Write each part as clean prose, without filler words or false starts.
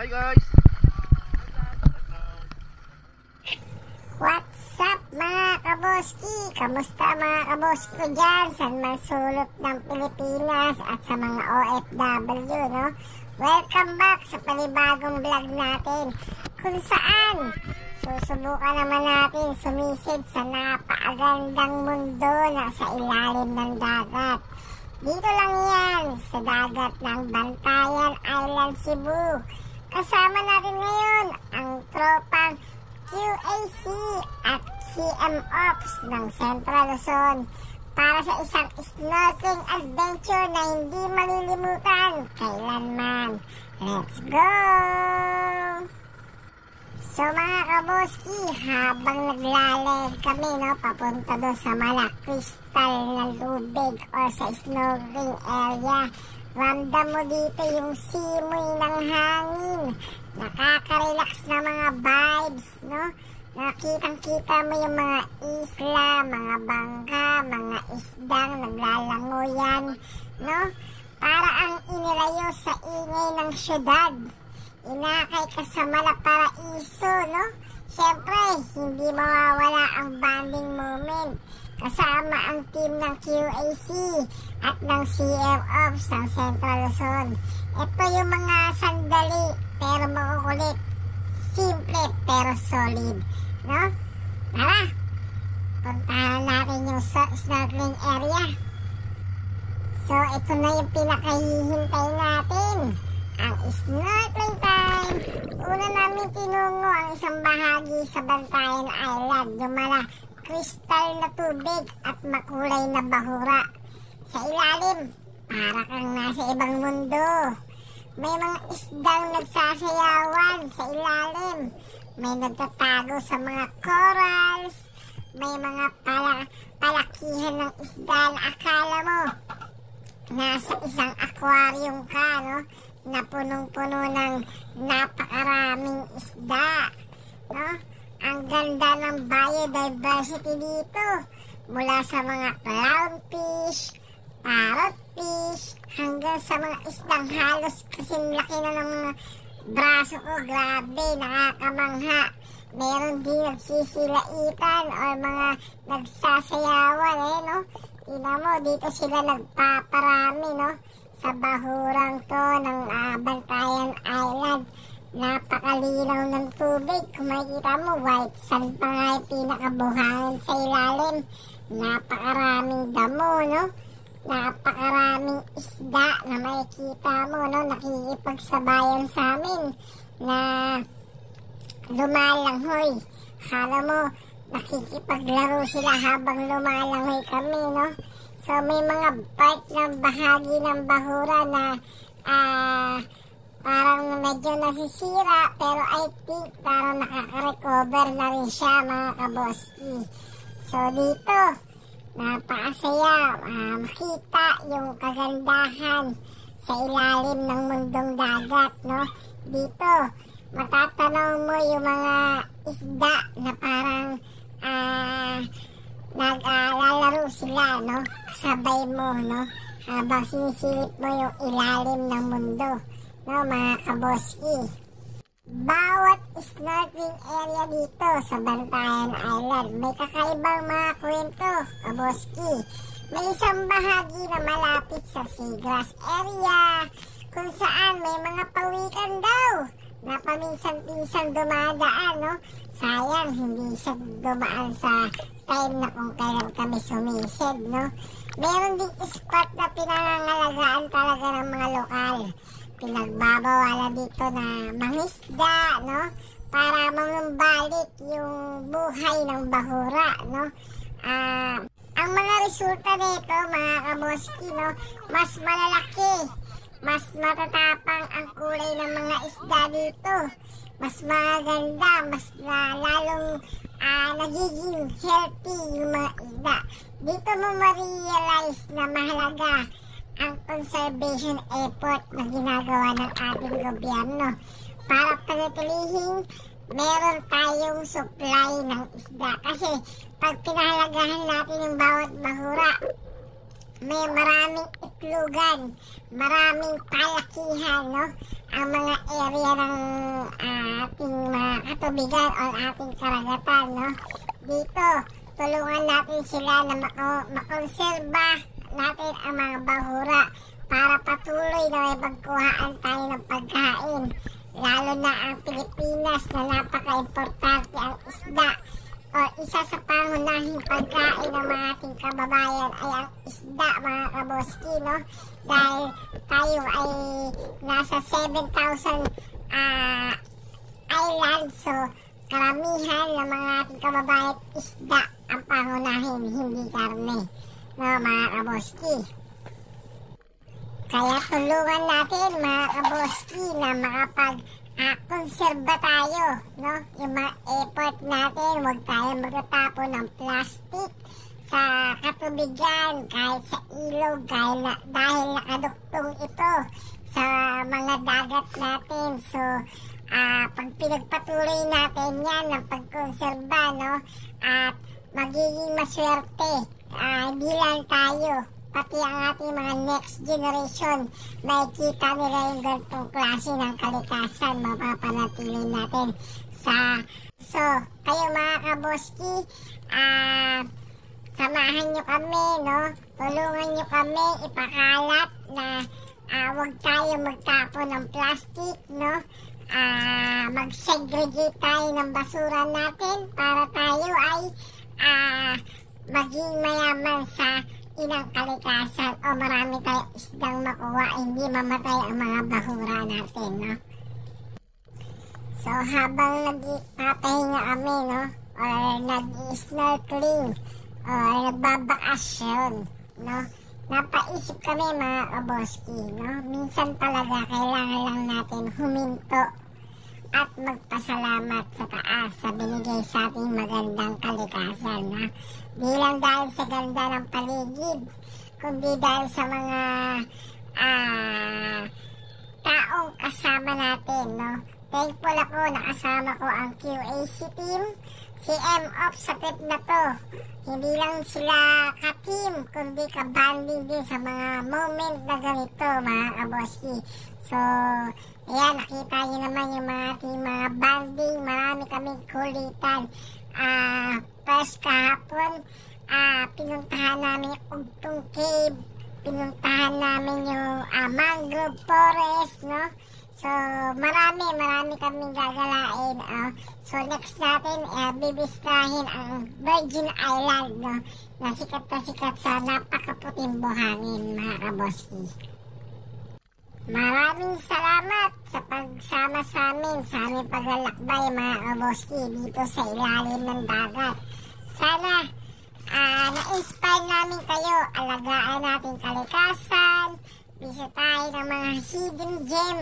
Hi guys! What's up mga kaboski? Kamusta mga kaboski ko dyan sa man sulok ng Pilipinas at sa mga OFW, no? Welcome back sa panibagong vlog natin kung saan susubukan naman natin sumisid sa napakagandang mundo na sa ilalim ng dagat. Dito lang yan sa dagat ng Bantayan Island, Cebu. Kasama natin ngayon ang tropang QAC at CM Ops ng Central Luzon para sa isang snorkeling adventure na hindi malilimutan kailanman. Let's go! So mga kaboski, habang naglalayag kami, no, papunta doon sa malakristal na lubig o sa snorkeling area, ramdam mo dito yung simoy ng hangin. Nakaka-relax na mga vibes, no? Nakitang-kita mo yung mga isla, mga bangka, mga isdang naglalangoyan, no? Para ang inilayo sa ingay ng syudad. Inakay ka sa Malaparaiso, no? Siyempre, hindi mawawala ang bonding moment kasama ang team ng QAC at ng CM Ops ng Central Luzon. Ito yung mga sandali pero makukulit, simple pero solid, no? Tara, puntahan natin yung snorkeling area. So, ito na yung pinakahihintay natin, ang snorkeling time. Una namin tinungo ang isang bahagi sa Bantayan Island, yung crystal na tubig at makulay na bahura. Sa ilalim, para kang nasa ibang mundo. May mga isdang nagsasayawan sa ilalim. May nagtatago sa mga corals. May mga palakihan ng isda na akala mo nasa isang aquarium ka, no? Na punong-puno ng napakaraming isda, no? Ang ganda ng biodiversity dito. Mula sa mga clownfish, parrotfish, hanggang sa mga isdang halos kasing laki na ng mga braso ko. Grabe, nakakamangha. Meron din nagsisilaitan o mga nagsasayawan, no? Tingnan mo, dito sila nagpaparami, no? Sa bahurang to ng Bantayan Island. Napakalinaw ng tubig. Kung makikita mo, white sand pa nga yung pinakabuhangin sa ilalim. Napakaraming damo, no? Napakaraming isda na makikita mo, no? Nakikipagsabayan sa amin na lumalanghoy. Akala mo, nakikipaglaro sila habang lumalanghoy kami, no? So, may mga part ng bahagi ng bahura na parang medyo nasisira, pero I think parang nakaka-recover na rin siya mga kaboski. So dito, napakasaya makita yung kagandahan sa ilalim ng mundong dagat, no? Dito, matatanaw mo yung mga isda na parang naglalaro sila, no? Kasabay mo, no? Habang sinisilip mo yung ilalim ng mundo, no, mga kaboski. Bawat snorkeling area dito sa Bantayan Island may kakaibang mga kwento, kaboski. May isang bahagi na malapit sa seagrass area kung saan may mga pawikan daw na paminsan-pinsan dumadaan, no? Sayang, hindi siya dumaan sa time na kung kailan kami sumisid, no? Meron ding spot na pinangangalagaan talaga ng mga lokal. Pinagbabawalan dito na mangisda, no? Para manumbalik yung buhay ng bahura, no? Ang mga resulta nito, mga kaboski, no? Mas malalaki, mas matatapang ang kulay ng mga isda dito. Mas maganda, mas lalong nagiging healthy yung mga isda. Dito mo ma-realize na mahalaga ang conservation effort na ginagawa ng ating gobyerno para panatilihin meron tayong supply ng isda. Kasi pag pinahalagahan natin yung bawat bahura, may maraming Luglugan. Maraming palakihan, no? Ang mga area ng ating mga katubigan o ating karagatan, no? Dito, tulungan natin sila na makonserba natin ang mga bahura para patuloy na may pagkuhaan tayo ng pagkain. Lalo na ang Pilipinas na napaka-importante ang isda. O isa sa pangunahing pagkain ng mga ating kababayan ay ang isda, mga kaboski, no? Dahil tayo ay nasa 7,000 islands, so karamihan ng mga ating kababayan isda ang pangunahin, hindi karne, no, mga kaboski. Kaya tulungan natin, mga kaboski, na makapag-konserba tayo, no? Yung mga effort natin, huwag tayo magtatapon ng plastic sa katubigan, kahit sa ilog, dahil nakaduktong ito sa mga dagat natin. So, pag pinagpatuloy natin yan ng pagkonserba, no? At magiging maswerte, hindi lang tayo, pati ang ating mga next generation, makikita nila yung ganitong klase ng kalikasan, mapapanatili natin so, kayo mga kaboski, samahan nyo kami, no? Tulungan nyo kami ipakalat na huwag tayo magtapon ng plastic, no? Mag-segregate tayo ng basura natin para tayo ay maging mayaman sa inang kalikasan o marami tayong isdang makuha, hindi mamatay ang mga bahura natin, no? So, habang nagpapahinga kami, no? Or nag-snorkeling or nagbabakasyon, no? Napaisip kami, mga kaboski, no? Minsan talaga kailangan lang natin huminto at magpasalamat sa taas sa binigay sa ating magandang kalikasan, no? Di lang dahil sa ganda ng paligid, kundi dahil sa mga taong kasama natin, no? Thankful ako na kasama ko ang QAC team, si M-Off sa trip na to. Hindi lang sila ka-team, kundi ka-banding din sa mga moment na ganito, mga kaboski. So, ayan, nakita niyo naman yung mga ating mga banding, marami kaming kulitan. First kahapon, pinuntahan namin yung Ugtong Cave, pinuntahan namin yung mangrove forest, no? So, marami kaming gagalain. So, next natin, bibisitahin ang Virgin Island, no? Na sikat sa napakaputing buhangin, mga kaboski. Maraming salamat sa pagsama sa amin sa aming paglalakbay, mga kaboski, dito sa ilalim ng dagat. Sana na-inspire namin kayo, alagaan natin kalikasan, bisitahin ang mga hidden gem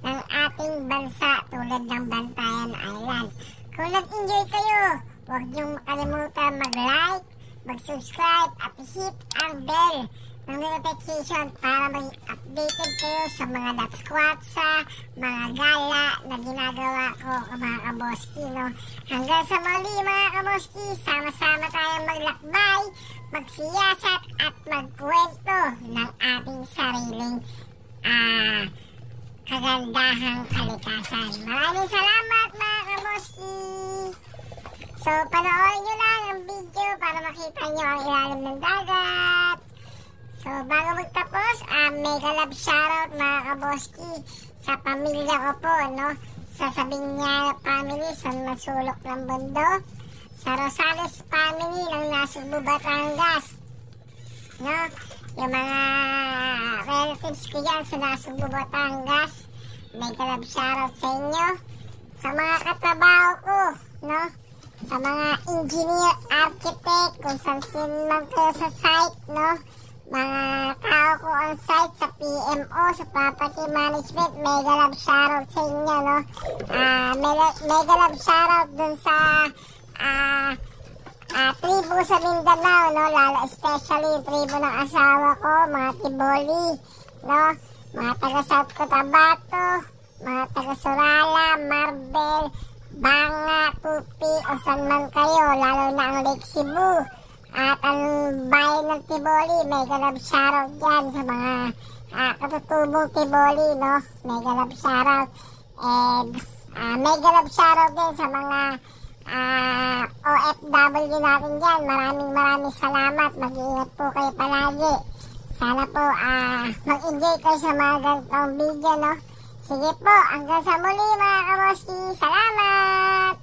ng ating bansa tulad ng Bantayan Island. Kung nag-enjoy kayo, huwag niyong makalimutan mag-like, mag-subscribe at hit ang bell ng notification para maging updated kayo sa mga datskwatsa, mga gala na ginagawa ko, mga kaboski, no? Hanggang sa muli, mga kaboski, sama-sama tayong maglakbay, magsiyasat at magkwento ng ating sariling kagandahang kalikasan. Maraming salamat, mga kaboski! So, panoorin nyo lang ang video para makita nyo ang ilalim ng dagat. So, bago magtapos, mega love shoutout, mga kaboski, sa pamilya ko po, no? Sa Sabiñana family sa Masulok ng Bondo, sa Rosales family ng Nasugbu, Batangas, no? Yung mga relatives ko yan sa Nasugbu, Batangas, mega love shoutout sa inyo. Sa mga katrabaho ko, no? Sa mga engineer, architect, kung saan man kayo sa site, no? Mga tao ko on site sa PMO, sa property management, mega love shoutout sa inyo, no? Mega love shoutout dun sa tribo sa Mindanao, no? Lalo especially yung tribo ng asawa ko, mga Tiboli, no? Mga taga South Cotabato, mga taga Sorala, Marbel, Banga, Tupi, o saan man kayo, lalo na ang Lake Cebu. At ang bayan ng Tiboli, mega love shoutout dyan sa mga katutubong Tiboli, no? Mega love shoutout. And mega love shoutout din sa mga OFW natin dyan. Maraming salamat. Mag-iingat po kayo palagi. Sana po mag-enjoy kayo sa mga ganitong video, no? Sige po, hanggang sa muli mga kamoski. Salamat!